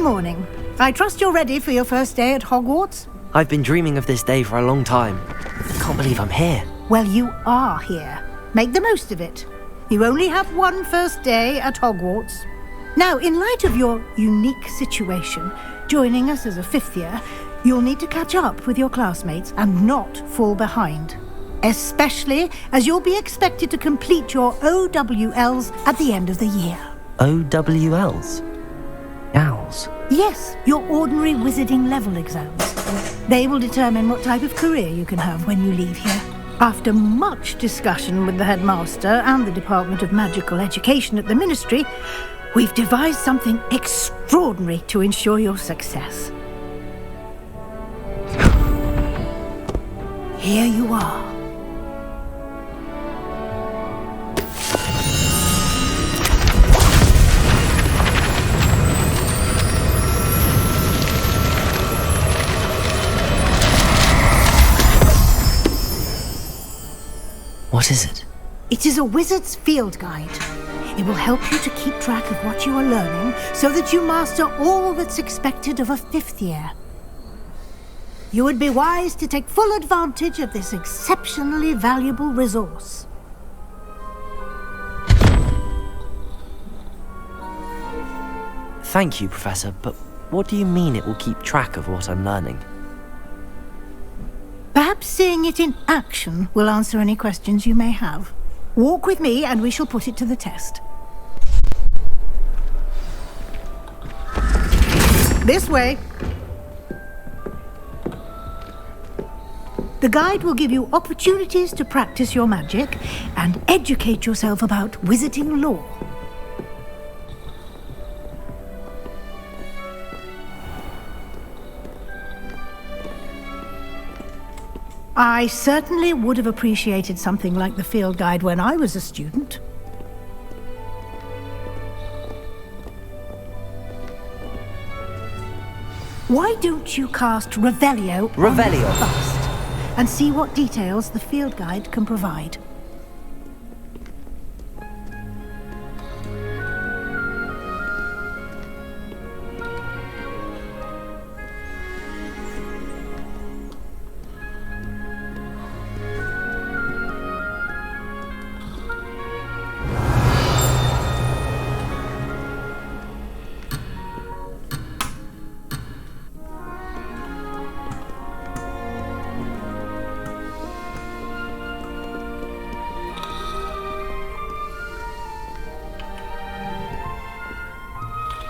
morning. I trust you're ready for your first day at Hogwarts? I've been dreaming of this day for a long time. I can't believe I'm here. Well, you are here. Make the most of it. You only have one first day at Hogwarts. Now, in light of your unique situation, joining us as a fifth year, you'll need to catch up with your classmates and not fall behind. Especially as you'll be expected to complete your OWLs at the end of the year. OWLs? Owls? Yes, your ordinary wizarding level exams. They will determine what type of career you can have when you leave here. After much discussion with the headmaster and the Department of Magical Education at the Ministry, we've devised something extraordinary to ensure your success. Here you are. What is it? It is a wizard's field guide. It will help you to keep track of what you are learning so that you master all that's expected of a fifth year. You would be wise to take full advantage of this exceptionally valuable resource. Thank you, Professor, but what do you mean it will keep track of what I'm learning? Perhaps seeing it in action will answer any questions you may have. Walk with me and we shall put it to the test. This way. The guide will give you opportunities to practice your magic and educate yourself about wizarding lore. I certainly would have appreciated something like the field guide when I was a student. Why don't you cast Revelio first and see what details the field guide can provide?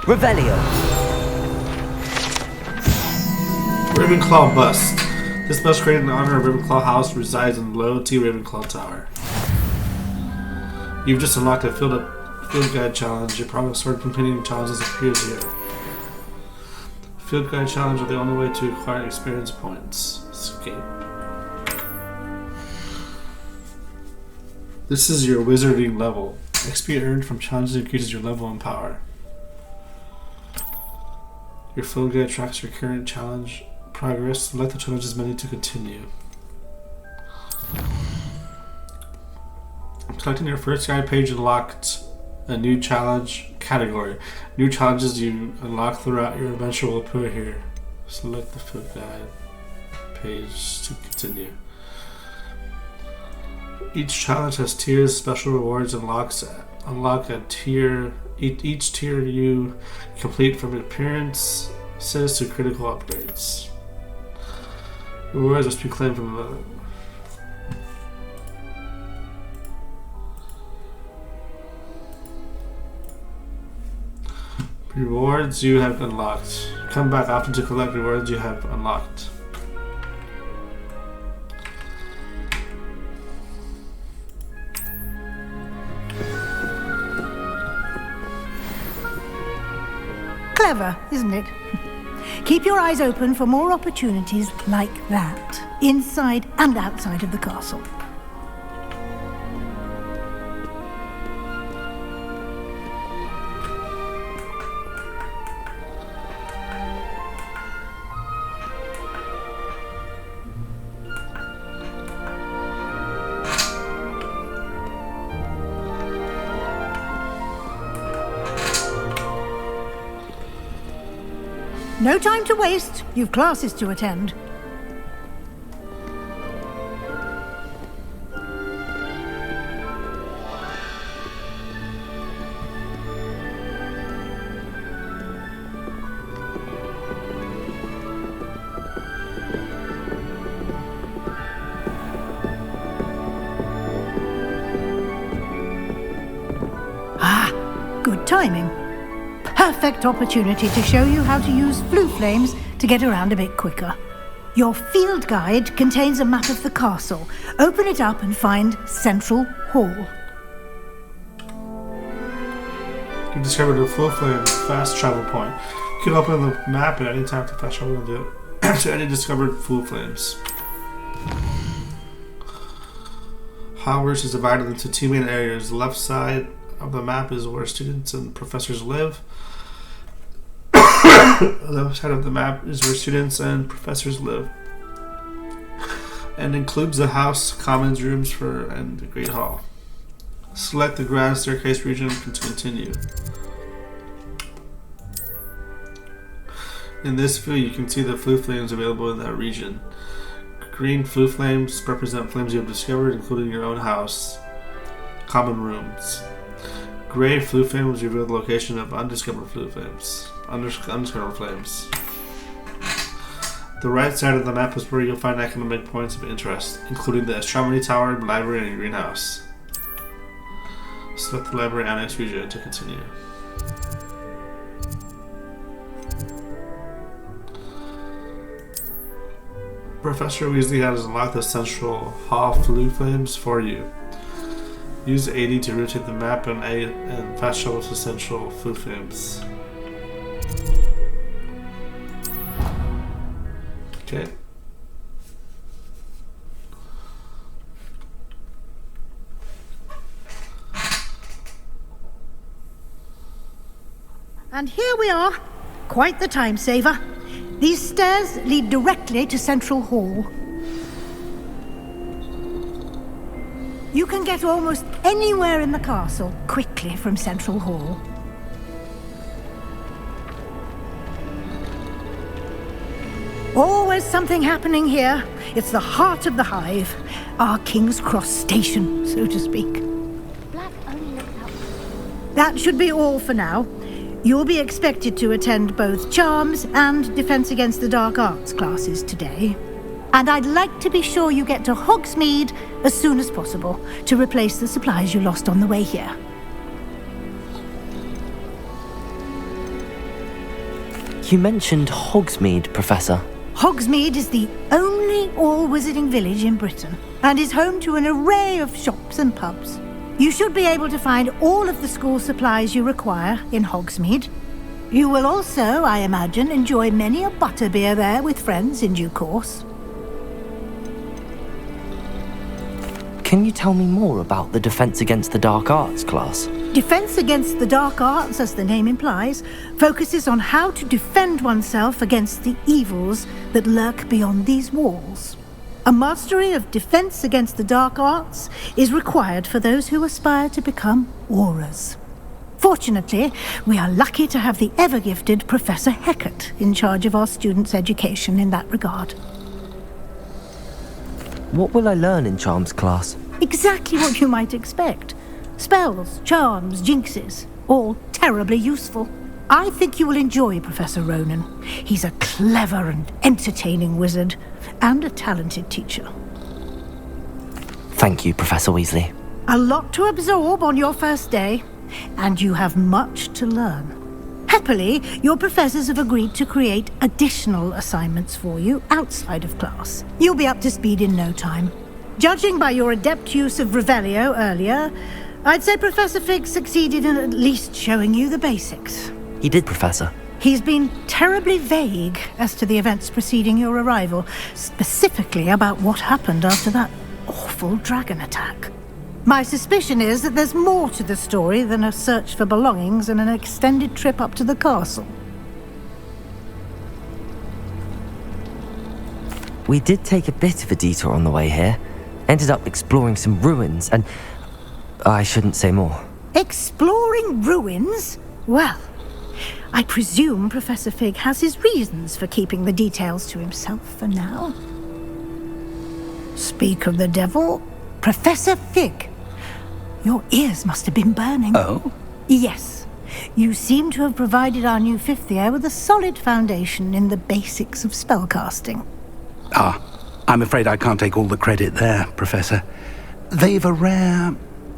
Revelio. Ravenclaw bust. This bust created in honor of Ravenclaw House resides in Loyalty Ravenclaw Tower. You've just unlocked a field guide challenge. Your progress toward completing challenges appears here. Field guide challenge are the only way to acquire experience points. Escape. This is your wizarding level. XP earned from challenges increases your level and power. Your field guide tracks your current challenge progress. Select the challenges menu to continue. Collecting your first guide page unlocked a new challenge category. New challenges you unlock throughout your adventure will appear here. Select the field guide page to continue. Each challenge has tiers, special rewards, and unlock a tier. Each tier you complete from appearances to critical upgrades. Rewards must be claimed from the rewards you have unlocked. Come back often to collect rewards you have unlocked. Clever, isn't it? Keep your eyes open for more opportunities like that, inside and outside of the castle. No time to waste. You've classes to attend. Good timing. Perfect opportunity to show you how to use flue flames to get around a bit quicker. Your field guide contains a map of the castle. Open it up and find Central Hall. You discovered a flue flame fast travel point. You can open the map at any time to fast travel to any discovered flue flames. Hogwarts is divided into two main areas. The left side of the map is where students and professors live. The left side of the map is where students and professors live, and includes the house, commons rooms and the Great Hall. Select the grand staircase region to continue. In this view, you can see the flue flames available in that region. Green flue flames represent flames you have discovered, including your own house, common rooms. Gray flue flames reveal the location of undiscovered flue flames. Undiscovered flames. The right side of the map is where you'll find economic points of interest, including the astronomy tower, library, and greenhouse. Select the library annex region to continue. Professor Weasley has unlocked the Central Hall flue flames for you. Use 80 to rotate the map and fast travel to Central flue flames. Okay. And here we are. Quite the time saver. These stairs lead directly to Central Hall. You can get almost anywhere in the castle quickly from Central Hall. Always something happening here. It's the heart of the hive. Our King's Cross station, so to speak. Black only looks out. That should be all for now. You'll be expected to attend both Charms and Defense Against the Dark Arts classes today. And I'd like to be sure you get to Hogsmeade as soon as possible to replace the supplies you lost on the way here. You mentioned Hogsmeade, Professor. Hogsmeade is the only all-wizarding village in Britain and is home to an array of shops and pubs. You should be able to find all of the school supplies you require in Hogsmeade. You will also, I imagine, enjoy many a butterbeer there with friends in due course. Can you tell me more about the Defense Against the Dark Arts class? Defense Against the Dark Arts, as the name implies, focuses on how to defend oneself against the evils that lurk beyond these walls. A mastery of Defense Against the Dark Arts is required for those who aspire to become Aurors. Fortunately, we are lucky to have the ever-gifted Professor Hecat in charge of our students' education in that regard. What will I learn in Charms class? Exactly what you might expect. Spells, charms, jinxes, all terribly useful. I think you will enjoy Professor Ronan. He's a clever and entertaining wizard, and a talented teacher. Thank you, Professor Weasley. A lot to absorb on your first day, and you have much to learn. Happily, your professors have agreed to create additional assignments for you outside of class. You'll be up to speed in no time. Judging by your adept use of Revelio earlier, I'd say Professor Fig succeeded in at least showing you the basics. He did, Professor. He's been terribly vague as to the events preceding your arrival, specifically about what happened after that awful dragon attack. My suspicion is that there's more to the story than a search for belongings and an extended trip up to the castle. We did take a bit of a detour on the way here. Ended up exploring some ruins and... I shouldn't say more. Exploring ruins? Well, I presume Professor Fig has his reasons for keeping the details to himself for now. Speak of the devil, Professor Fig. Your ears must have been burning. Oh? Yes. You seem to have provided our new fifth year with a solid foundation in the basics of spellcasting. Ah, I'm afraid I can't take all the credit there, Professor. They've a rare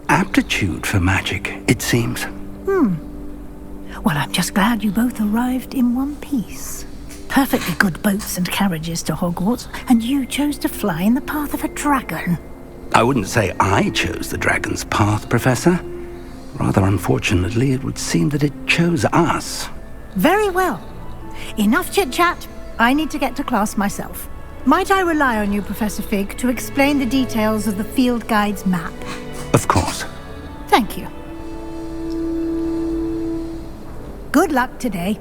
aptitude for magic, it seems. Well, I'm just glad you both arrived in one piece. Perfectly good boats and carriages to Hogwarts, and you chose to fly in the path of a dragon. I wouldn't say I chose the dragon's path, Professor. Rather unfortunately, it would seem that it chose us. Very well. Enough chit-chat. I need to get to class myself. Might I rely on you, Professor Fig, to explain the details of the field guide's map? Of course. Thank you. Good luck today.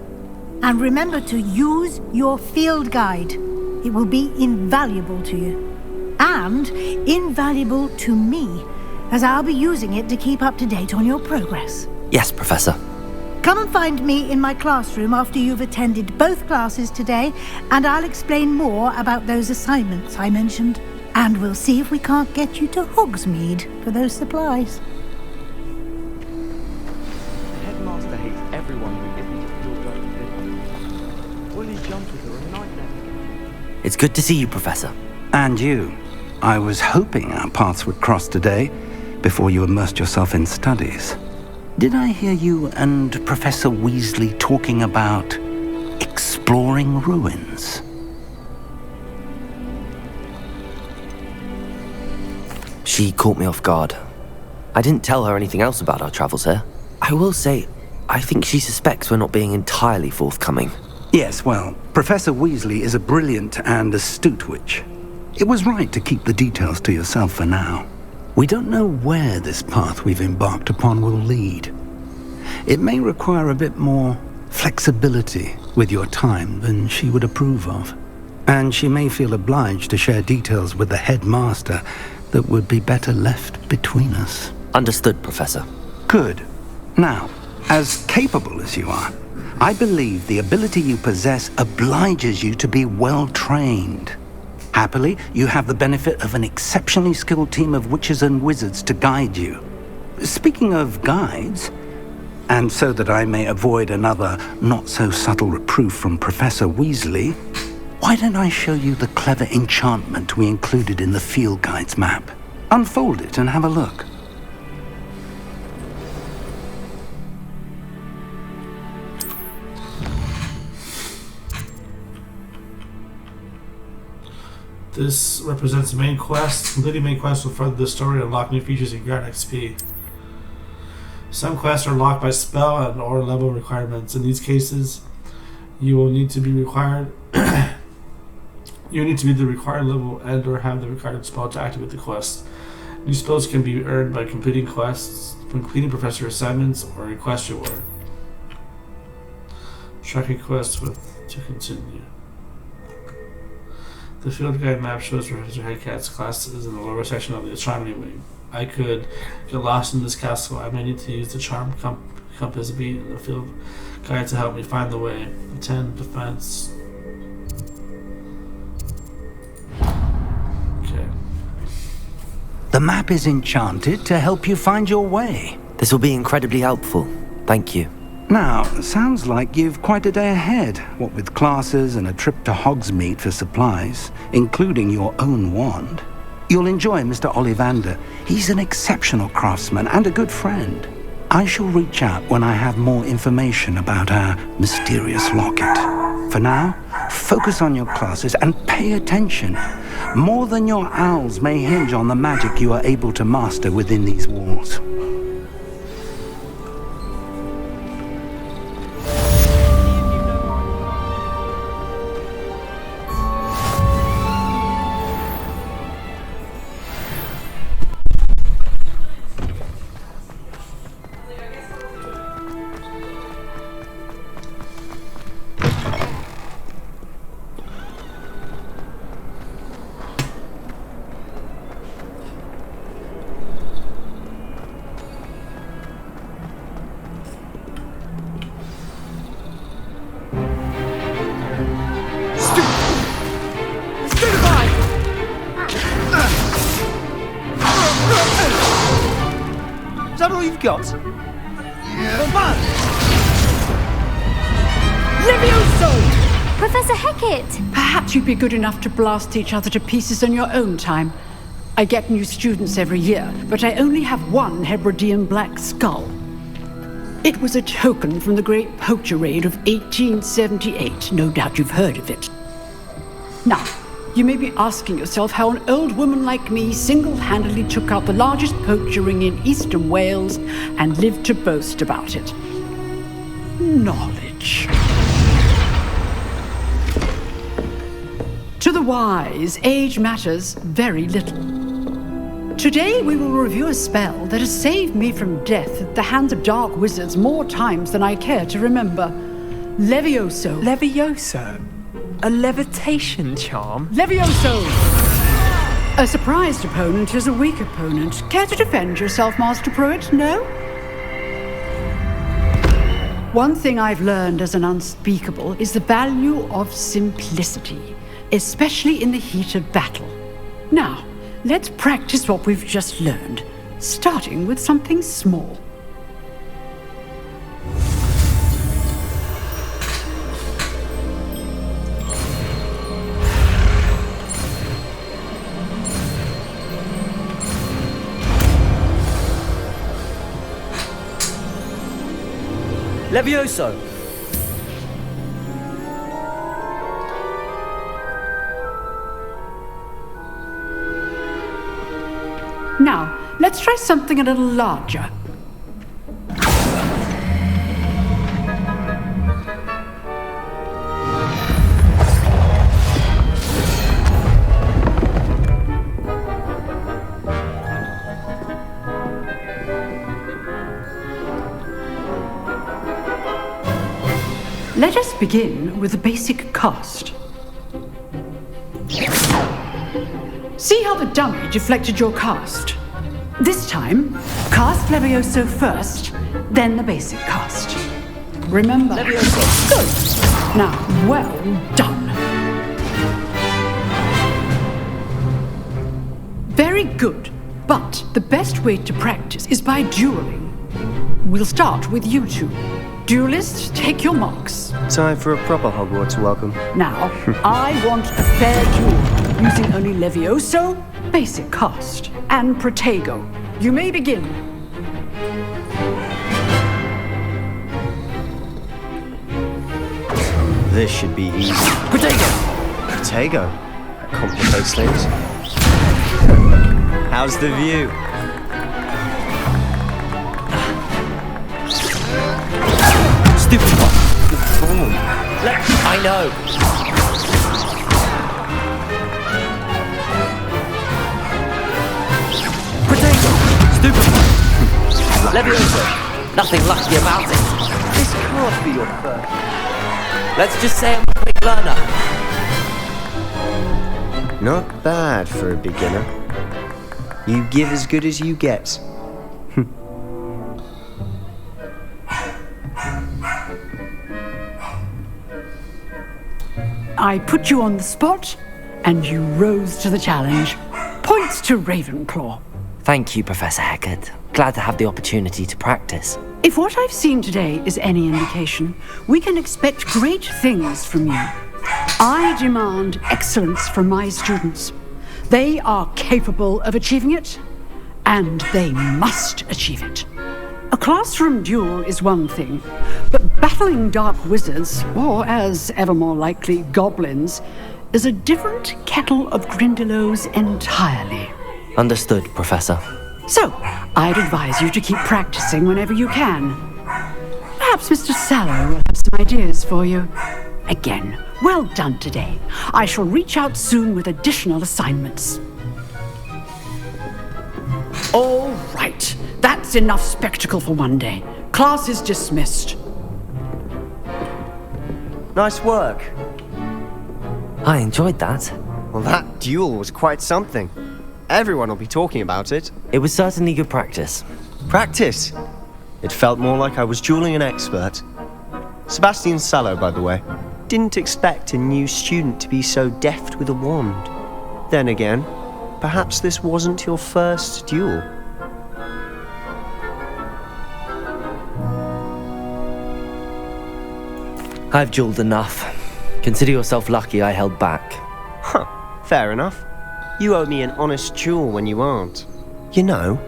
And remember to use your field guide. It will be invaluable to you. And invaluable to me, as I'll be using it to keep up to date on your progress. Yes, Professor. Come and find me in my classroom after you've attended both classes today, and I'll explain more about those assignments I mentioned. And we'll see if we can't get you to Hogsmeade for those supplies. The headmaster hates everyone who isn't a field guide. Woolly jumpers are a nightmare. It's good to see you, Professor. And you. I was hoping our paths would cross today, before you immersed yourself in studies. Did I hear you and Professor Weasley talking about exploring ruins? She caught me off guard. I didn't tell her anything else about our travels here. I will say, I think she suspects we're not being entirely forthcoming. Yes, well, Professor Weasley is a brilliant and astute witch. It was right to keep the details to yourself for now. We don't know where this path we've embarked upon will lead. It may require a bit more flexibility with your time than she would approve of. And she may feel obliged to share details with the headmaster that would be better left between us. Understood, Professor. Good. Now, as capable as you are, I believe the ability you possess obliges you to be well trained. Happily, you have the benefit of an exceptionally skilled team of witches and wizards to guide you. Speaking of guides, and so that I may avoid another not-so-subtle reproof from Professor Weasley, why don't I show you the clever enchantment we included in the field guide's map? Unfold it and have a look. This represents the main quest. Completing main quest will further the story and unlock new features and grant XP. Some quests are locked by spell and or level requirements. In these cases, you will need to be required. You need to be the required level and or have the required spell to activate the quest. New spells can be earned by completing quests, completing professor assignments, or a quest reward. Track a quest with to continue. The field guide map shows Professor Headcat's classes in the lower section of the astronomy wing. I could get lost in this castle. I may need to use the charm compass beat in the field guide to help me find the way. 10 defense. Okay. The map is enchanted to help you find your way. This will be incredibly helpful. Thank you. Now, sounds like you've quite a day ahead, what with classes and a trip to Hogsmeade for supplies, including your own wand. You'll enjoy Mr. Ollivander. He's an exceptional craftsman and a good friend. I shall reach out when I have more information about our mysterious locket. For now, focus on your classes and pay attention. More than your owls may hinge on the magic you are able to master within these walls. that all you've got? Levioso! Professor Hecat! Perhaps you'd be good enough to blast each other to pieces on your own time. I get new students every year, but I only have one Hebridean black skull. It was a token from the Great Poacher Raid of 1878. No doubt you've heard of it. Now, you may be asking yourself how an old woman like me single-handedly took out the largest poacher ring in eastern Wales and lived to boast about it. Knowledge. To the wise, age matters very little. Today we will review a spell that has saved me from death at the hands of dark wizards more times than I care to remember. Levioso. Levioso? A levitation charm? Levioso! A surprised opponent is a weak opponent. Care to defend yourself, Master Pruitt? No? One thing I've learned as an unspeakable is the value of simplicity, especially in the heat of battle. Now, let's practice what we've just learned, starting with something small. Levioso! Now, let's try something a little larger. Let us begin with the basic cast. See how the dummy deflected your cast? This time, cast Levioso first, then the basic cast. Remember? Levioso. Good. Now, well done. Very good. But the best way to practice is by dueling. We'll start with you two. Duelists, take your marks. Time for a proper Hogwarts welcome. Now, I want a fair duel, using only Levioso, basic cast, and Protego. You may begin. This should be easy. Protego! Protego? That complicates things. How's the view? Stupid one! Good form. I know! Potato! Stupid one! Levioso! Nothing lucky about it. This can't be your first. Let's just say I'm a quick learner. Not bad for a beginner. You give as good as you get. I put you on the spot, and you rose to the challenge. Points to Ravenclaw. Thank you, Professor Hecat. Glad to have the opportunity to practice. If what I've seen today is any indication, we can expect great things from you. I demand excellence from my students. They are capable of achieving it, and they must achieve it. A classroom duel is one thing, but battling dark wizards, or as ever more likely, goblins, is a different kettle of Grindylows entirely. Understood, Professor. So, I'd advise you to keep practicing whenever you can. Perhaps Mr. Sallow will have some ideas for you. Again, well done today. I shall reach out soon with additional assignments. All right. That's enough spectacle for one day. Class is dismissed. Nice work. I enjoyed that. Well, that duel was quite something. Everyone will be talking about it. It was certainly good practice. Practice? It felt more like I was dueling an expert. Sebastian Sallow, by the way. Didn't expect a new student to be so deft with a wand. Then again, perhaps this wasn't your first duel. I've jeweled enough. Consider yourself lucky I held back. Huh, fair enough. You owe me an honest jewel when you aren't. You know,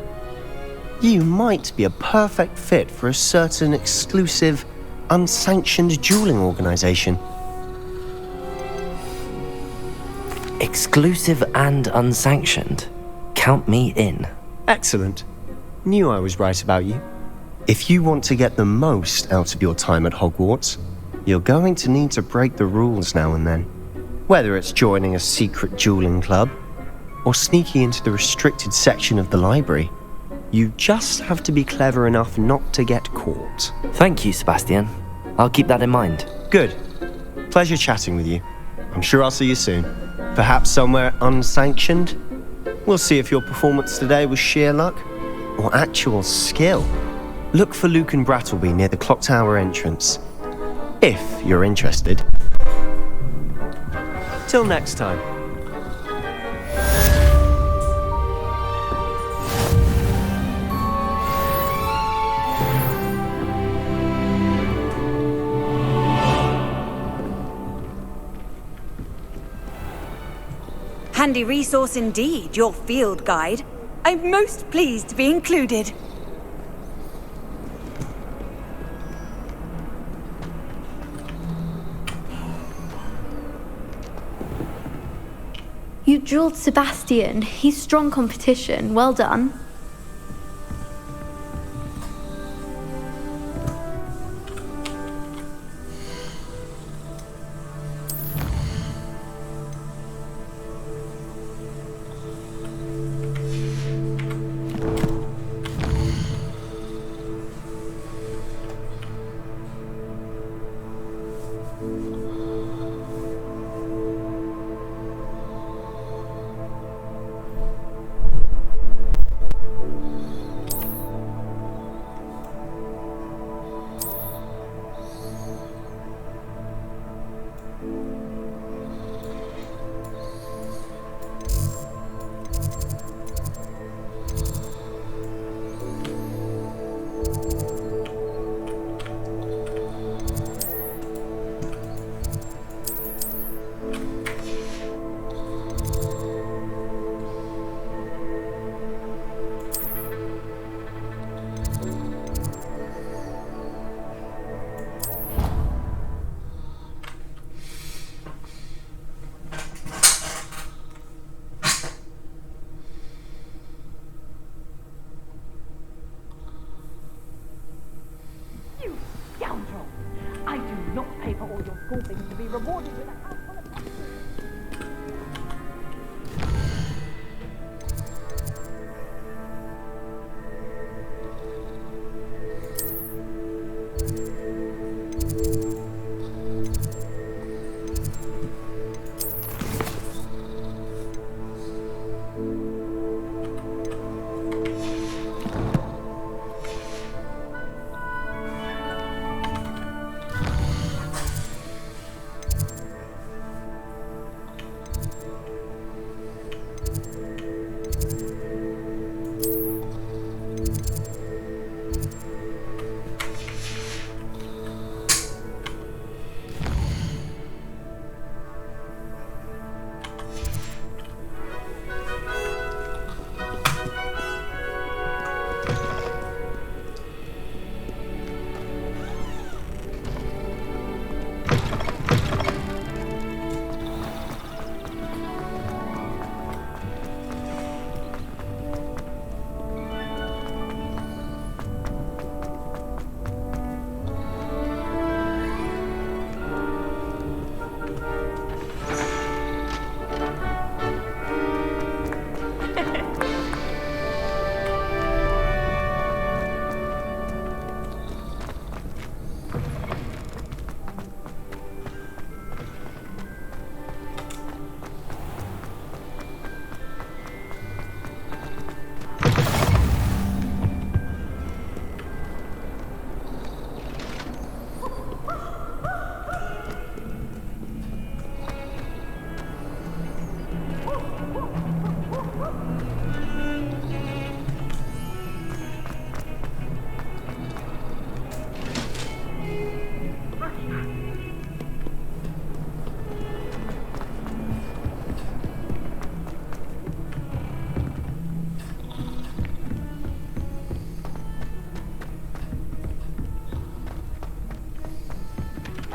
you might be a perfect fit for a certain exclusive, unsanctioned dueling organization. Exclusive and unsanctioned. Count me in. Excellent. Knew I was right about you. If you want to get the most out of your time at Hogwarts, you're going to need to break the rules now and then. Whether it's joining a secret dueling club, or sneaking into the restricted section of the library, you just have to be clever enough not to get caught. Thank you, Sebastian. I'll keep that in mind. Good. Pleasure chatting with you. I'm sure I'll see you soon. Perhaps somewhere unsanctioned? We'll see if your performance today was sheer luck or actual skill. Look for Luke and Brattleby near the clock tower entrance, if you're interested. Till next time. Handy resource indeed, your field guide. I'm most pleased to be included. You drilled Sebastian. He's strong competition. Well done.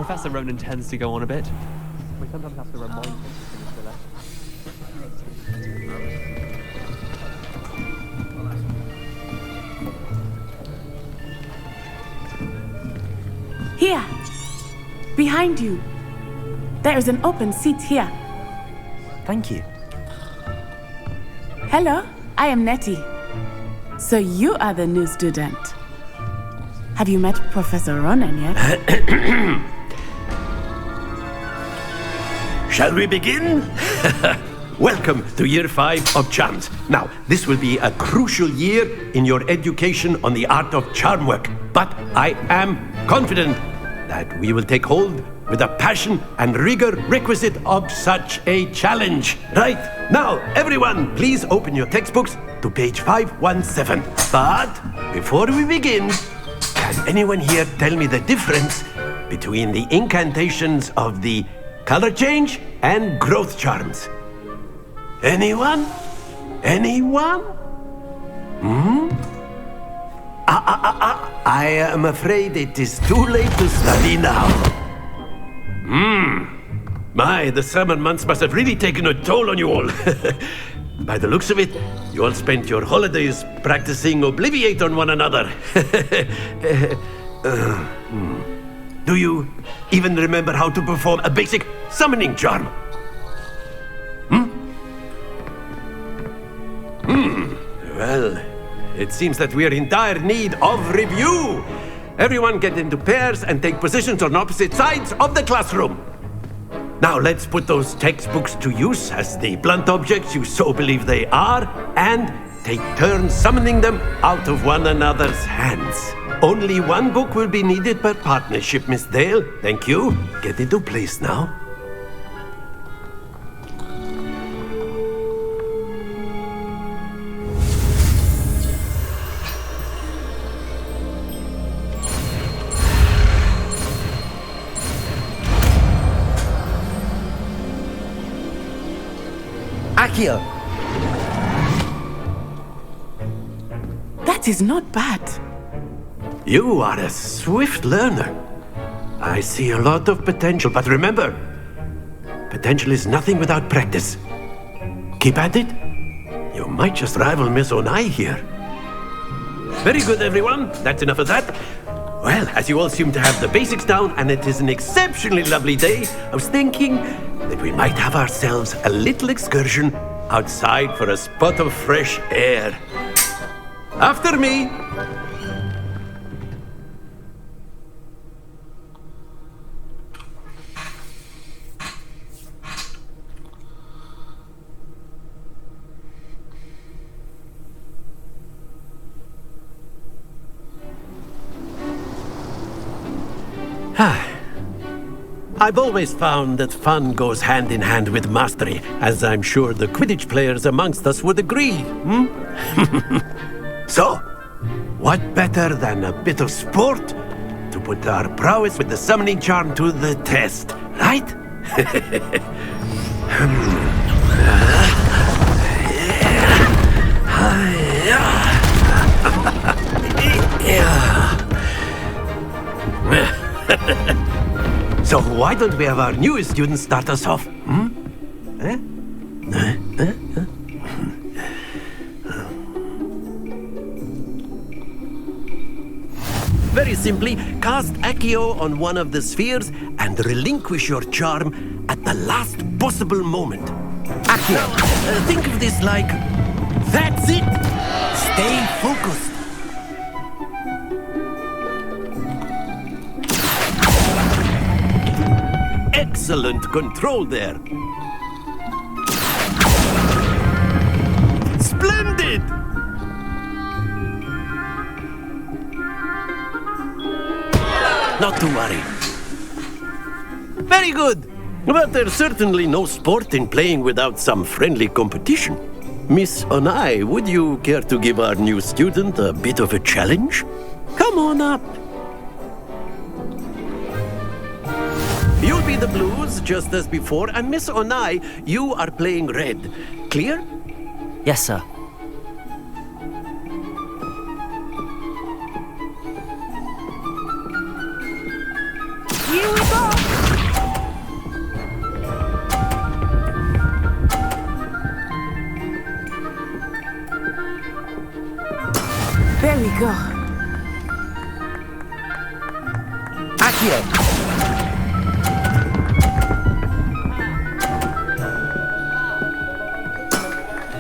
Professor Ronan tends to go on a bit. We sometimes have to remind him to finish the lesson. Here! Behind you! There is an open seat here. Thank you. Hello, I am Nettie. So you are the new student. Have you met Professor Ronan yet? Shall we begin? Welcome to Year 5 of Charms. Now, this will be a crucial year in your education on the art of charm work. But I am confident that we will take hold with the passion and rigor requisite of such a challenge. Right, now, everyone, please open your textbooks to page 517. But before we begin, can anyone here tell me the difference between the incantations of the color change and growth charms? Anyone? Anyone? I am afraid it is too late to study now. My, the summer months must have really taken a toll on you all. By the looks of it, you all spent your holidays practicing Obliviate on one another. Do you even remember how to perform a basic summoning charm? Well, it seems that we are in dire need of review. Everyone get into pairs and take positions on opposite sides of the classroom. Now let's put those textbooks to use as the blunt objects you so believe they are, and take turns summoning them out of one another's hands. Only one book will be needed per partnership, Miss Dale. Thank you. Get into place now. Accio! That is not bad. You are a swift learner. I see a lot of potential, but remember, potential is nothing without practice. Keep at it. You might just rival Miss Onai here. Very good, everyone. That's enough of that. Well, as you all seem to have the basics down, and it is an exceptionally lovely day, I was thinking that we might have ourselves a little excursion outside for a spot of fresh air. After me! I've always found that fun goes hand in hand with mastery, as I'm sure the Quidditch players amongst us would agree. So, what better than a bit of sport to put our prowess with the summoning charm to the test, right? So why don't we have our newest student start us off? Very simply, cast Accio on one of the spheres and relinquish your charm at the last possible moment. Accio. Think of this like, that's it! Stay focused. Excellent control there. Splendid! Not to worry. Very good. But there's certainly no sport in playing without some friendly competition. Miss Onai, would you care to give our new student a bit of a challenge? Come on up. You'll be the blues, just as before, and Miss Onai, you are playing red. Clear? Yes, sir. Here we go! There we go. Accio!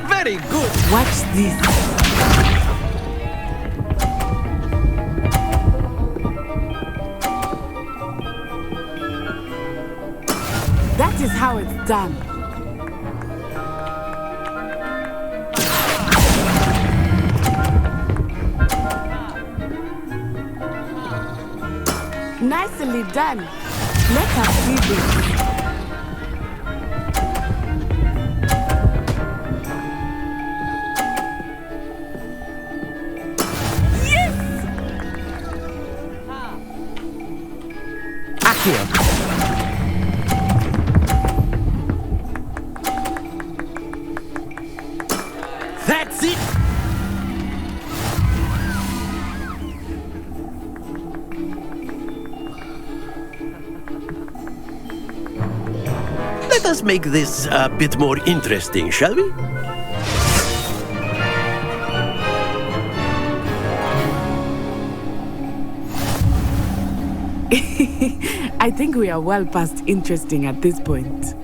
Very good! Watch this. That is how it's done. Nicely done. Let us see this. Yes! Accio! That's it! Let us make this a bit more interesting, shall we? I think we are well past interesting at this point.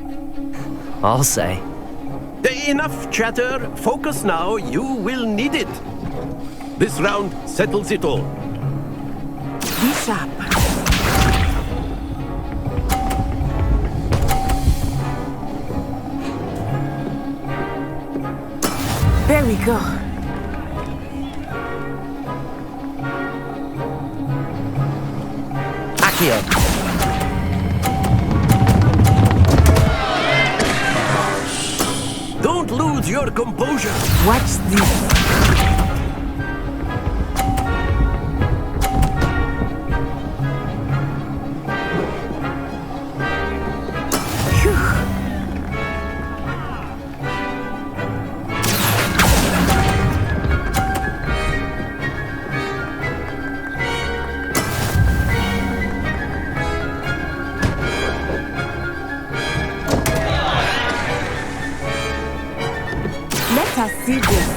I'll say. Enough chatter. Focus now. You will need it. This round settles it all. Be sharp. There we go. Accio! Don't lose your composure. Watch this. Let us see this.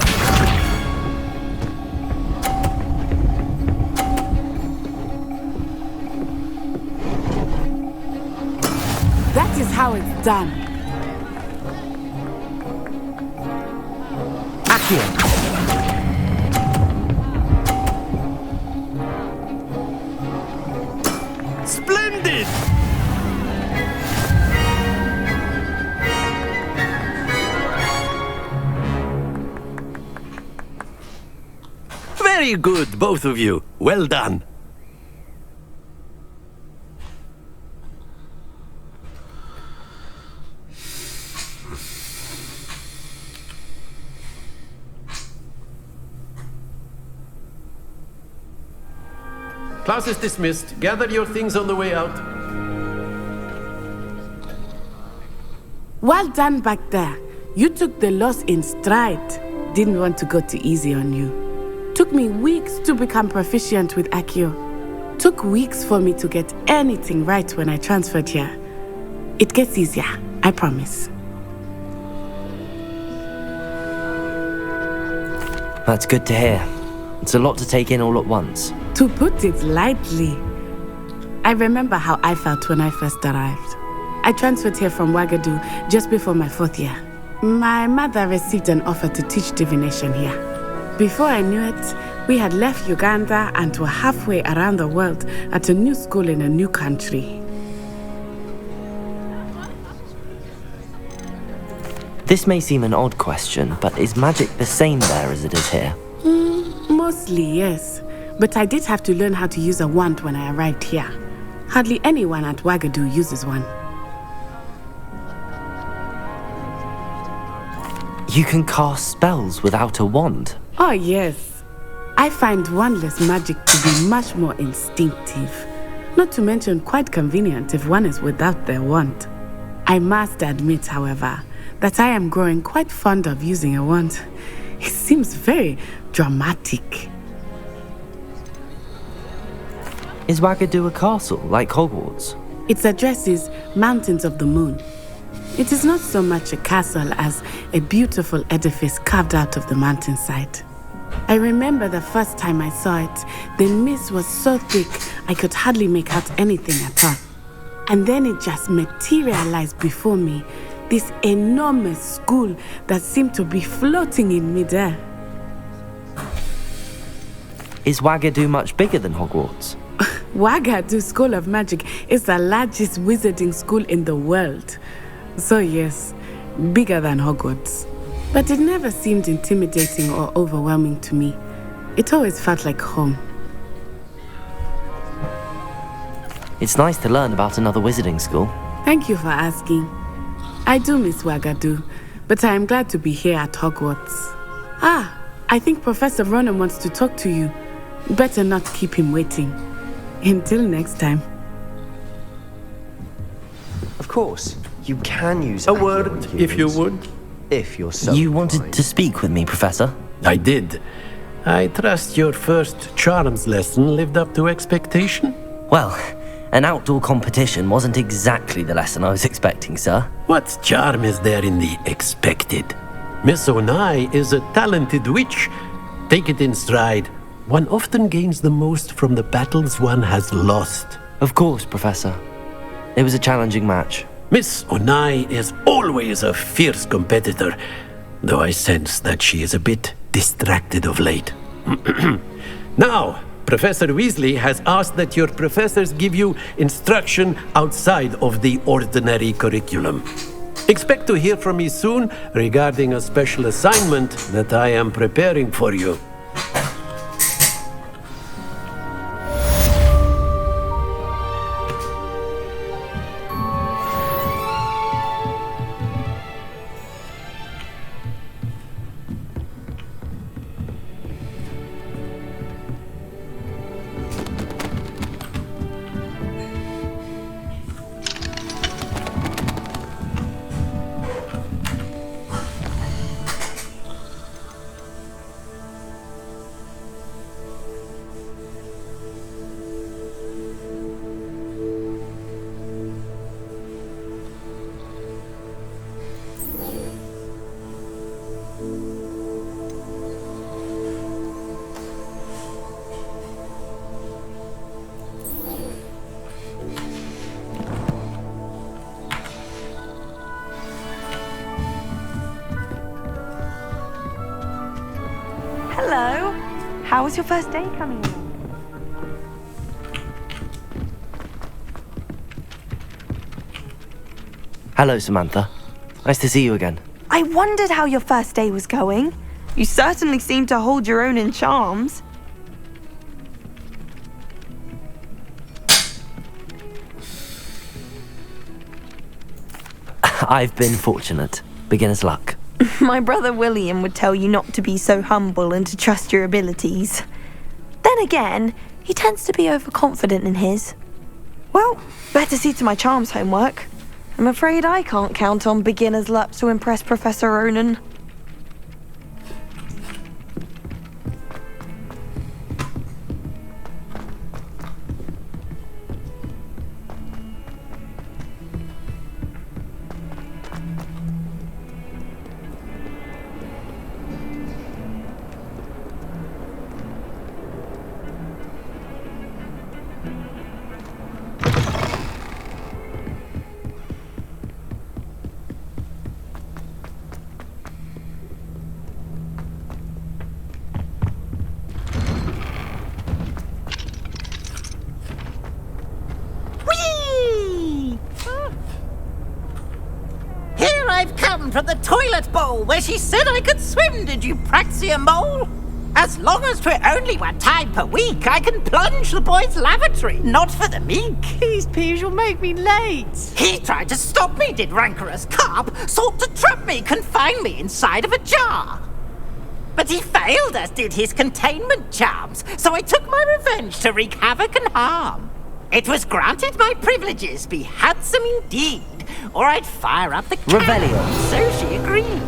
That is how it's done. Accio! Splendid! Very good, both of you. Well done. Class is dismissed. Gather your things on the way out. Well done back there. You took the loss in stride. Didn't want to go too easy on you. Took me weeks to become proficient with Accio. Took weeks for me to get anything right when I transferred here. It gets easier, I promise. That's good to hear. It's a lot to take in all at once. To put it lightly, I remember how I felt when I first arrived. I transferred here from Ouagadougou just before my 4th year. My mother received an offer to teach divination here. Before I knew it, we had left Uganda and were halfway around the world at a new school in a new country. This may seem an odd question, but is magic the same there as it is here? Mostly, yes. But I did have to learn how to use a wand when I arrived here. Hardly anyone at Ouagadougou uses one. You can cast spells without a wand? Oh, yes. I find wandless magic to be much more instinctive. Not to mention quite convenient if one is without their wand. I must admit, however, that I am growing quite fond of using a wand. It seems very dramatic. Is Ouagadougou a castle, like Hogwarts? Its address is Mountains of the Moon. It is not so much a castle as a beautiful edifice carved out of the mountainside. I remember the first time I saw it, the mist was so thick I could hardly make out anything at all. And then it just materialized before me, this enormous school that seemed to be floating in midair. Is Wagadu much bigger than Hogwarts? Wagadu School of Magic is the largest wizarding school in the world. So yes, bigger than Hogwarts. But it never seemed intimidating or overwhelming to me. It always felt like home. It's nice to learn about another wizarding school. Thank you for asking. I do miss Wagadu, but I am glad to be here at Hogwarts. Ah, I think Professor Ronan wants to talk to you. Better not keep him waiting. Until next time. Of course, you can use A word, if you would. If you're so You wanted to speak with me, Professor? I did. I trust your first charms lesson lived up to expectation? Well, an outdoor competition wasn't exactly the lesson I was expecting, sir. What charm is there in the expected? Miss Onai is a talented witch. Take it in stride. One often gains the most from the battles one has lost. Of course, Professor. It was a challenging match. Miss Onai is always a fierce competitor, though I sense that she is a bit distracted of late. Now, Professor Weasley has asked that your professors give you instruction outside of the ordinary curriculum. Expect to hear from me soon regarding a special assignment that I am preparing for you. Hello. How was your first day coming along? Hello, Samantha. Nice to see you again. I wondered how your first day was going. You certainly seem to hold your own in charms. I've been fortunate. Beginner's luck. My brother William would tell you not to be so humble and to trust your abilities. Then again, he tends to be overconfident in his. Well, better see to my charms homework. I'm afraid I can't count on beginner's luck to impress Professor Ronan. I've come from the toilet bowl where she said I could swim, did you praxia mole? As long as 'twere only 1 time per week, I can plunge the boys' lavatory, not for the meek. These peeves will make me late. He tried to stop me, did rancorous carp, sought to trap me, confine me inside of a jar. But he failed, as did his containment charms, so I took my revenge to wreak havoc and harm. It was granted my privileges be handsome indeed, or I'd fire up the Revelio. So she agreed.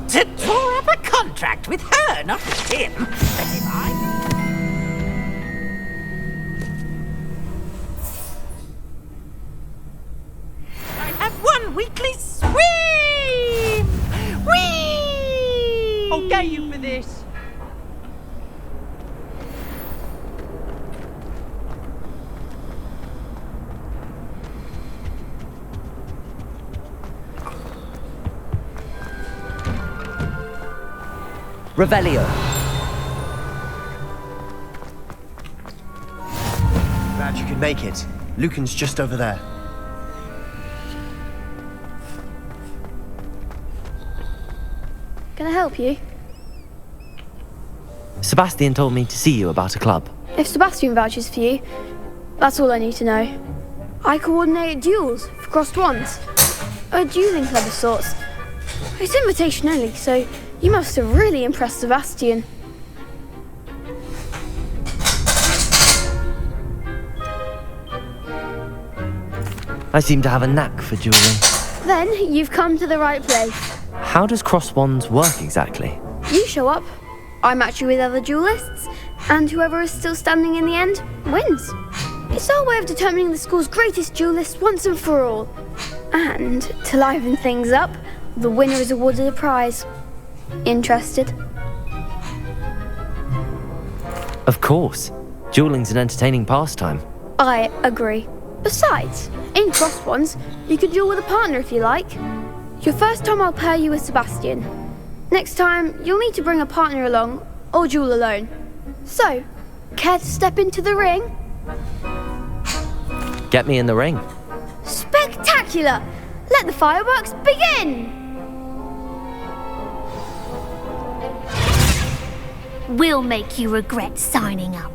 To draw up a contract with her, not with him, that if I'd have 1 weekly swim! Whee! I'll get you for this. Revelio. Glad you could make it. Lucan's just over there. Can I help you? Sebastian told me to see you about a club. If Sebastian vouches for you, that's all I need to know. I coordinate duels for crossed wands. A dueling club of sorts. It's invitation only, so you must have really impressed Sebastian. I seem to have a knack for dueling. Then you've come to the right place. How does cross wands work exactly? You show up, I match you with other duelists, and whoever is still standing in the end wins. It's our way of determining the school's greatest duelist once and for all. And to liven things up, the winner is awarded a prize. Interested? Of course. Dueling's an entertaining pastime. I agree. Besides, in cross wands, you could duel with a partner if you like. Your first time I'll pair you with Sebastian. Next time, you'll need to bring a partner along, or duel alone. So, care to step into the ring? Get me in the ring. Spectacular! Let the fireworks begin! We'll make you regret signing up.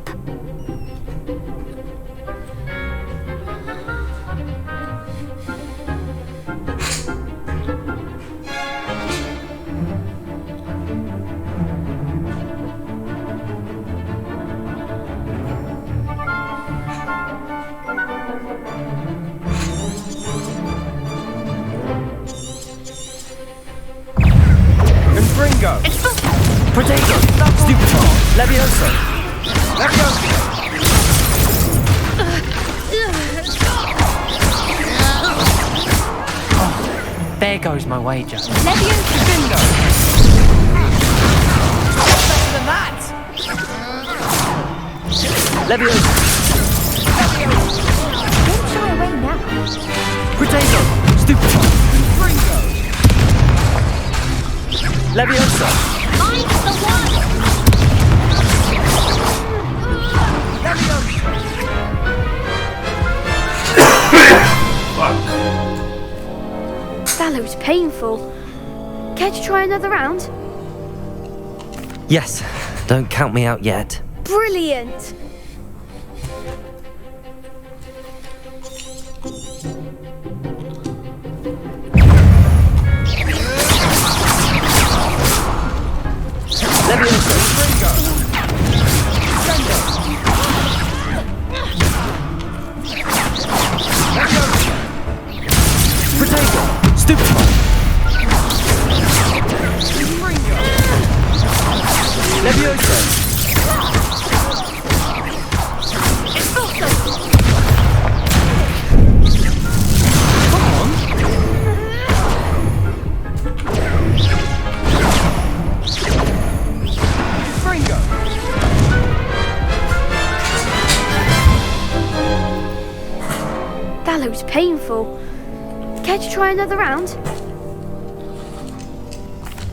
Confringo! Protego! Stupefy! Levioso! Oh, there goes my wager. Levioso! Better than that! Levioso! Don't shy away now. Protego! Stupefy! Confringo! Levioso! I'm the one! That looks painful. Care to try another round? Yes, don't count me out yet. Brilliant! Levioso! Protego! Stupefy! Levioso! That looks painful. Care to try another round?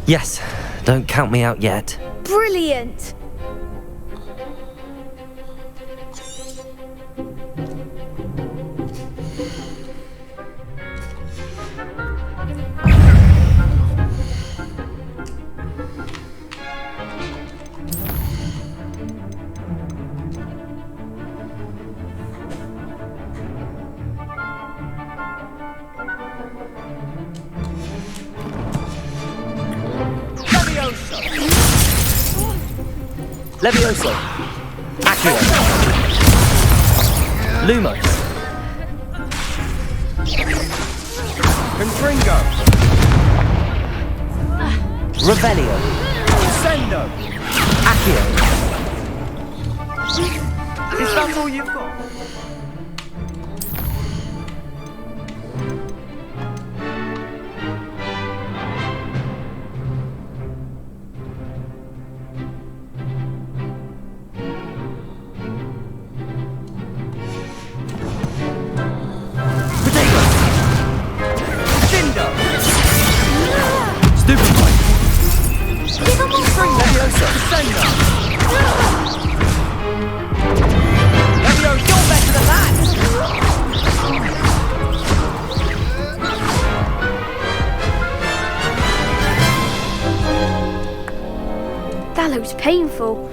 Yes, don't count me out yet. Brilliant! Levioso! Accio! Lumos! Confringo! Revelio! Sendo! Accio! Is that all you've got? Stupefy! Give him a That looks painful.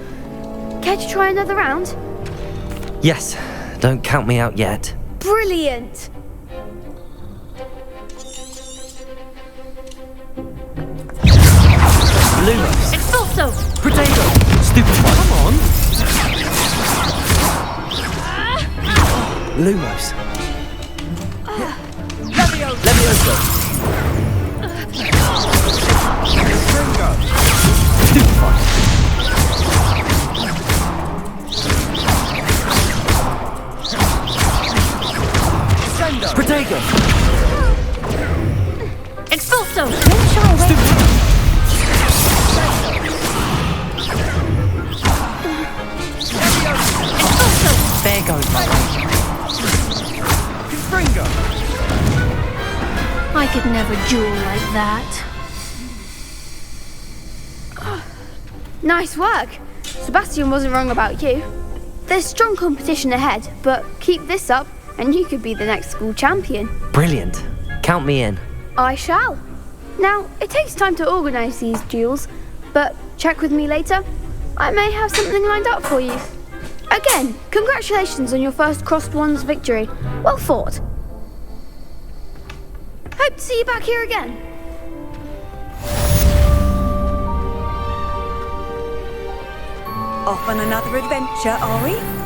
Care to try another round? Yes, don't count me out yet. Brilliant! Lumos! Expulso! Potato! Stupid one! Come on! Lumos! Levioso! Stupid one! Protego! Expulso! There goes my way. I could never duel like that. Nice work. Sebastian wasn't wrong about you. There's strong competition ahead, but keep this up and you could be the next school champion. Brilliant. Count me in. I shall. Now, it takes time to organise these duels, but check with me later. I may have something lined up for you. Again, congratulations on your first Crossed Wands victory. Well fought. Hope to see you back here again. Off on another adventure, are we?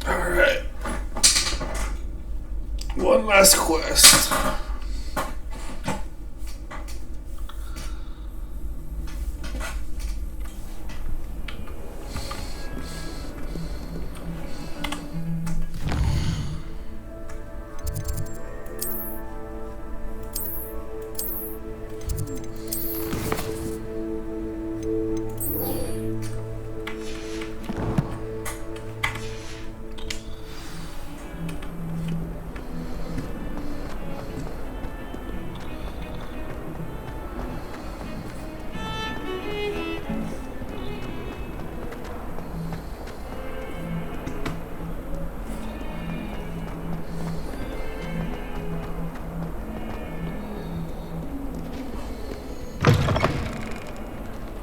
Alright. One last quest.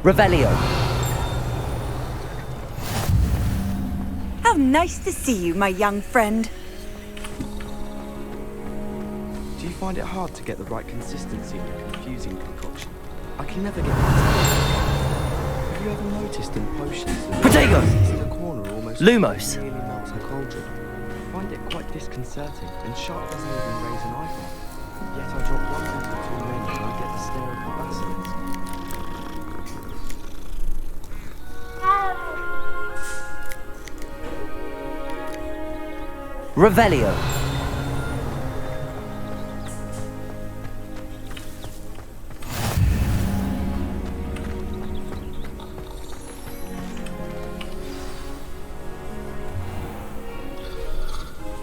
Revelio. How nice to see you, my young friend. Do you find it hard to get the right consistency in a confusing concoction? I can never get it. Have you ever noticed in potions that Protego! the corner almost Lumos. nearly melts a cauldron? I find it quite disconcerting, and Sharp doesn't even raise an eyebrow. Yet I drop one little too many and I get the stare of the basilisk. Revelio.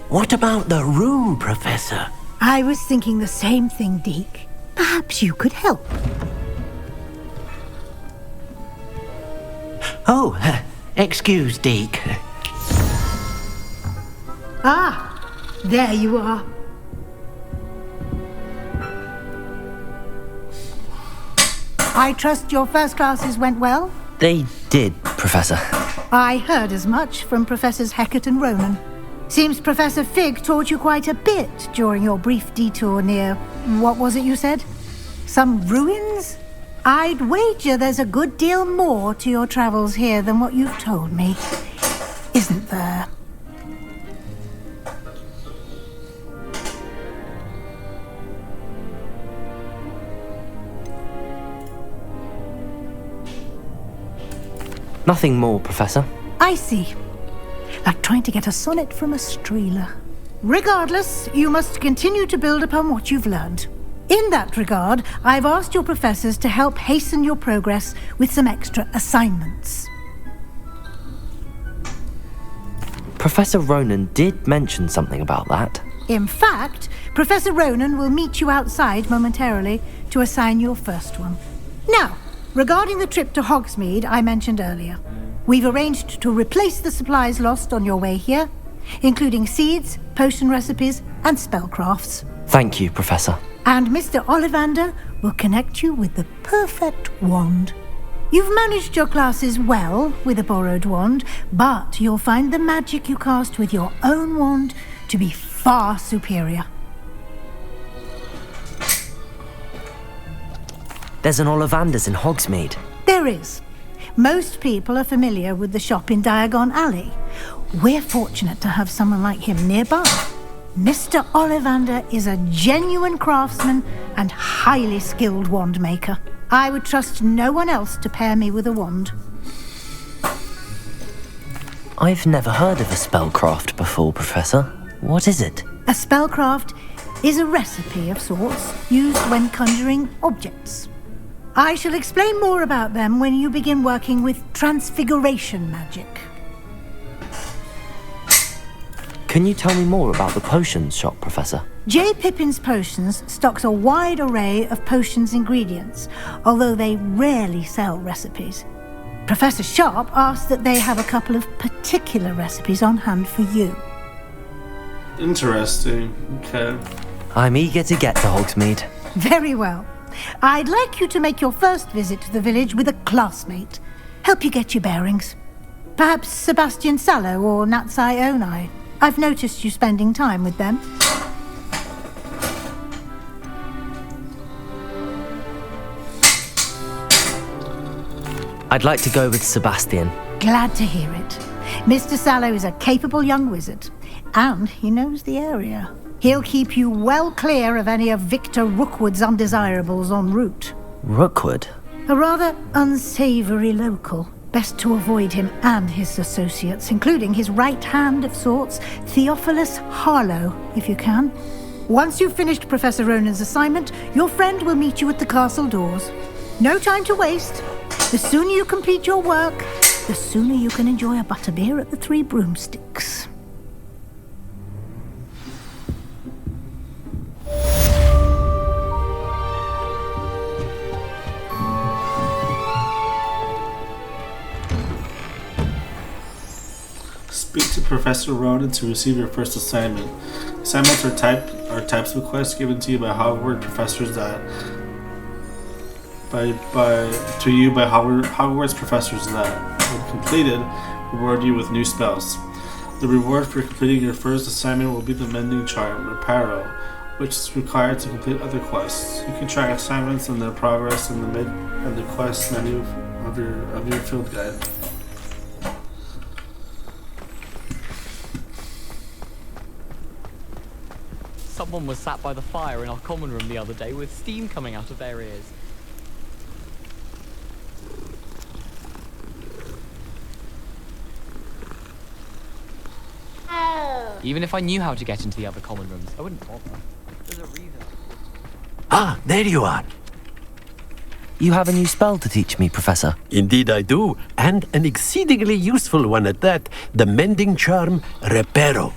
What about the room, Professor? I was thinking the same thing, Deke. Perhaps you could help. Oh, excuse, Deke. Ah, there you are. I trust your first classes went well? They did, Professor. I heard as much from Professors Hecat and Ronan. Seems Professor Fig taught you quite a bit during your brief detour near... what was it you said? Some ruins? I'd wager there's a good deal more to your travels here than what you've told me. Isn't there? Nothing more, Professor. I see. Like trying to get a sonnet from a streeler. Regardless, you must continue to build upon what you've learned. In that regard, I've asked your professors to help hasten your progress with some extra assignments. Professor Ronan did mention something about that. In fact, Professor Ronan will meet you outside momentarily to assign your first one. Now, regarding the trip to Hogsmeade I mentioned earlier, We've arranged to replace the supplies lost on your way here, including seeds, potion recipes, and spellcrafts. Thank you, Professor. And Mr. Ollivander will connect you with the perfect wand. You've managed your classes well with a borrowed wand, but you'll find the magic you cast with your own wand to be far superior. There's an Ollivander's in Hogsmeade. There is. Most people are familiar with the shop in Diagon Alley. We're fortunate to have someone like him nearby. Mr. Ollivander is a genuine craftsman and highly skilled wand maker. I would trust no one else to pair me with a wand. I've never heard of a spellcraft before, Professor. What is it? A spellcraft is a recipe of sorts used when conjuring objects. I shall explain more about them when you begin working with transfiguration magic. Can you tell me more about the potions shop, Professor? J. Pippin's Potions stocks a wide array of potions ingredients, although they rarely sell recipes. Professor Sharp asks that they have a couple of particular recipes on hand for you. Interesting. Okay. I'm eager to get to Hogsmeade. Very well. I'd like you to make your first visit to the village with a classmate. Help you get your bearings. Perhaps Sebastian Sallow or Natsai Onai. I've noticed you spending time with them. I'd like to go with Sebastian. Glad to hear it. Mr. Sallow is a capable young wizard, and he knows the area. He'll keep you well clear of any of Victor Rookwood's undesirables en route. Rookwood? A rather unsavoury local. Best to avoid him and his associates, including his right hand of sorts, Theophilus Harlow, if you can. Once you've finished Professor Ronan's assignment, your friend will meet you at the castle doors. No time to waste. The sooner you complete your work, the sooner you can enjoy a butterbeer at the Three Broomsticks. Speak to Professor Ronan to receive your first assignment. Assignments are types of quests given to you by Hogwarts professors that Hogwarts professors that, when completed, reward you with new spells. The reward for completing your first assignment will be the Mending Charm, Reparo, which is required to complete other quests. You can track assignments and their progress in the mid and the quest menu of your field guide. Someone was sat by the fire in our common room the other day with steam coming out of their ears. Even if I knew how to get into the other common rooms, I wouldn't bother. There's a reason. Ah, there you are. You have a new spell to teach me, Professor. Indeed I do, and an exceedingly useful one at that, the Mending Charm Reparo.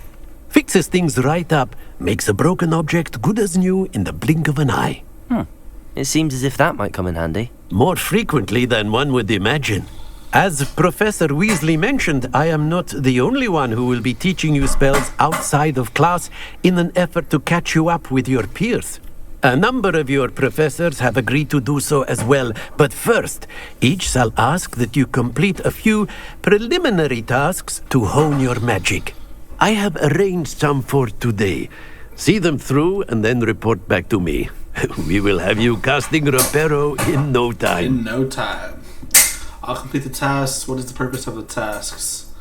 Fixes things right up, makes a broken object good as new in the blink of an eye. It seems as if that might come in handy. More frequently than one would imagine. As Professor Weasley mentioned, I am not the only one who will be teaching you spells outside of class in an effort to catch you up with your peers. A number of your professors have agreed to do so as well, but first, each shall ask that you complete a few preliminary tasks to hone your magic. I have arranged some for today. See them through and then report back to me. We will have you casting Reparo in no time. In no time. I'll complete the tasks. What is the purpose of the tasks?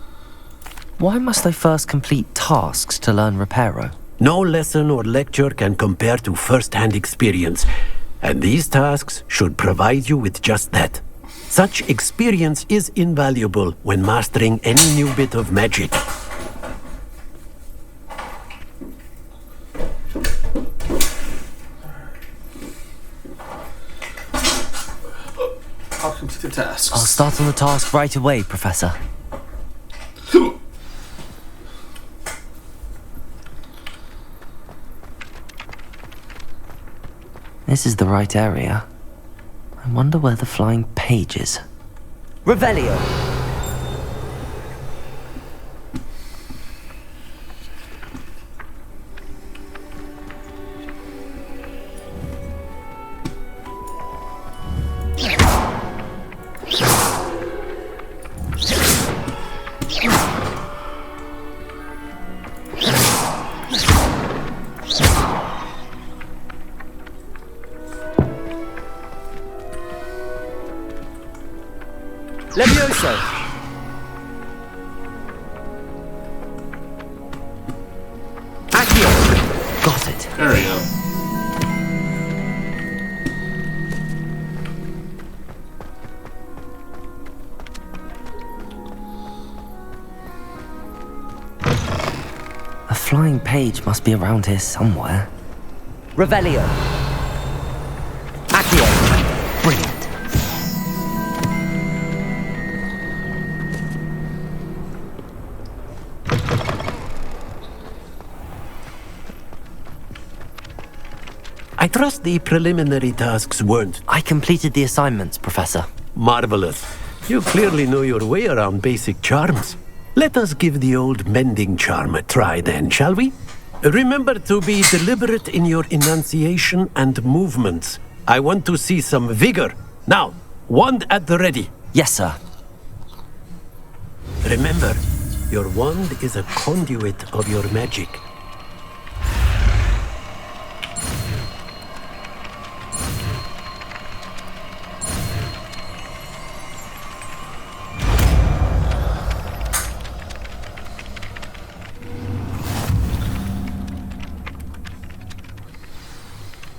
Why must I first complete tasks to learn Reparo? No lesson or lecture can compare to first-hand experience, and these tasks should provide you with just that. Such experience is invaluable when mastering any new bit of magic. I'll complete the tasks. I'll start on the task right away, Professor. This is the right area. I wonder where the flying page is. Revelio! we go. A flying page must be around here somewhere. Revelio. Accio. Brilliant. I trust the preliminary tasks weren't... I completed the assignments, Professor. Marvelous. You clearly know your way around basic charms. Let us give the old mending charm a try then, shall we? Remember to be deliberate in your enunciation and movements. I want to see some vigor. Now, wand at the ready. Yes, sir. Remember, your wand is a conduit of your magic.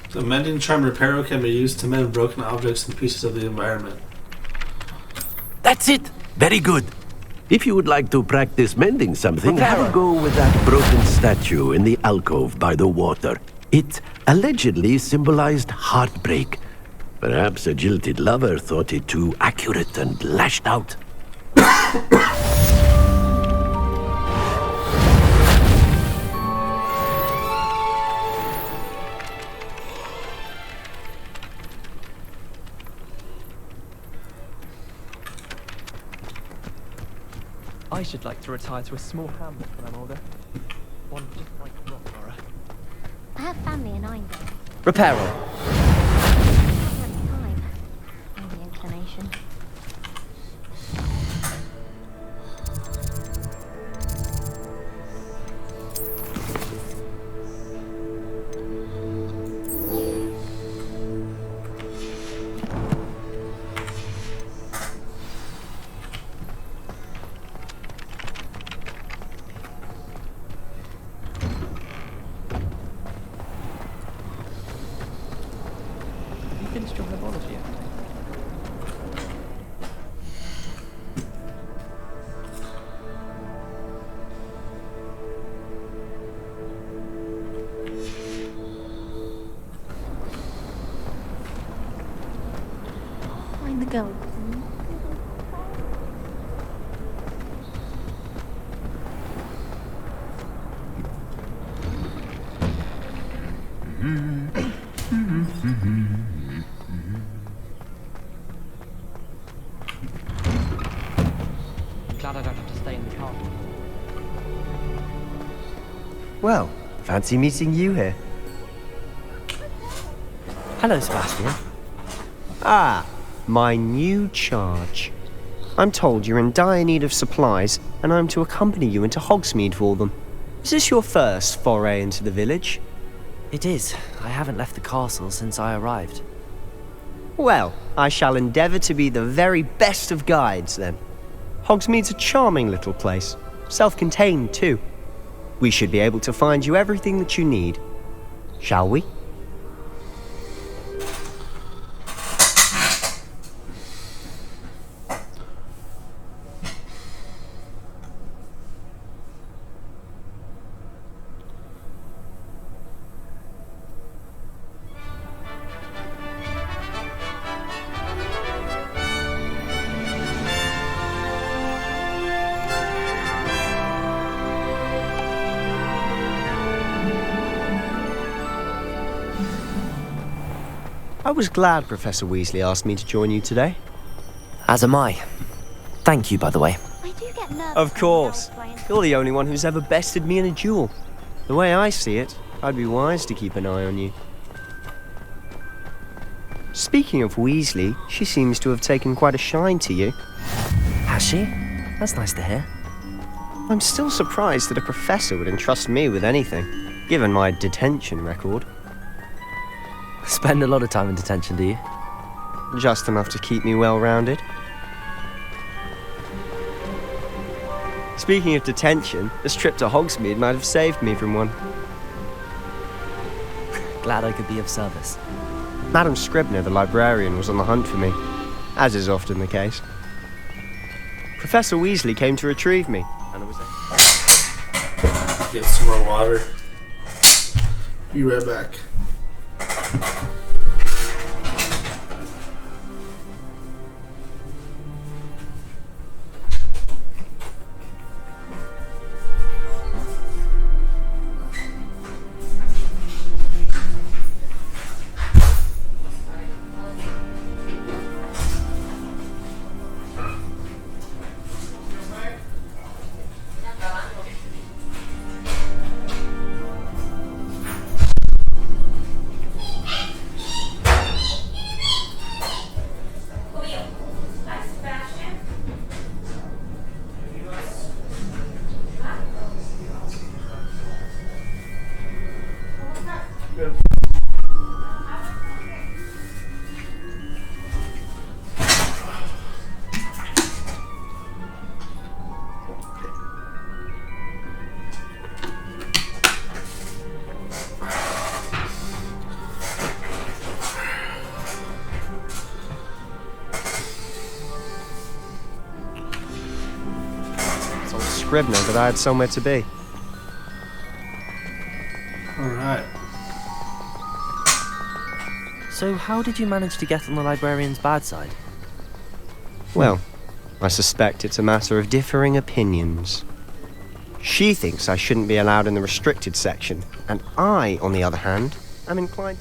The mending charm Reparo can be used to mend broken objects and pieces of the environment. That's it! Very good. If you would like to practice mending something, have a go with that broken statue in the alcove by the water. It allegedly symbolized heartbreak. Perhaps a jilted lover thought it too accurate and lashed out. I should like to retire to a small hamlet when I'm older. One just like Rockborough. I have family in Einville. Reparo. Time. Maybe inclination. Finished your herbology yet? Find the gold. Glad I don't have to stay in the car. Well, fancy meeting you here. Hello, Sebastian. Ah, my new charge. I'm told you're in dire need of supplies, and I'm to accompany you into Hogsmeade for them. Is this your first foray into the village? It is. I haven't left the castle since I arrived. Well, I shall endeavour to be the very best of guides, then. Hogsmeade's a charming little place. Self-contained, too. We should be able to find you everything that you need. Shall we? I was glad Professor Weasley asked me to join you today. As am I. Thank you, by the way. I do get nervous. Of course. You're the only one who's ever bested me in a duel. The way I see it, I'd be wise to keep an eye on you. Speaking of Weasley, she seems to have taken quite a shine to you. Has she? That's nice to hear. I'm still surprised that a professor would entrust me with anything, given my detention record. Spend a lot of time in detention, do you? Just enough to keep me well-rounded. Speaking of detention, this trip to Hogsmeade might have saved me from one. glad I could be of service. Madam Scribner, the librarian, was on the hunt for me, as is often the case. Professor Weasley came to retrieve me, and I was there. Get some more water. Be right back. Scribner that I had somewhere to be. Alright. So how did you manage to get on the librarian's bad side? Well, I suspect it's a matter of differing opinions. She thinks I shouldn't be allowed in the restricted section, and I, on the other hand, am inclined...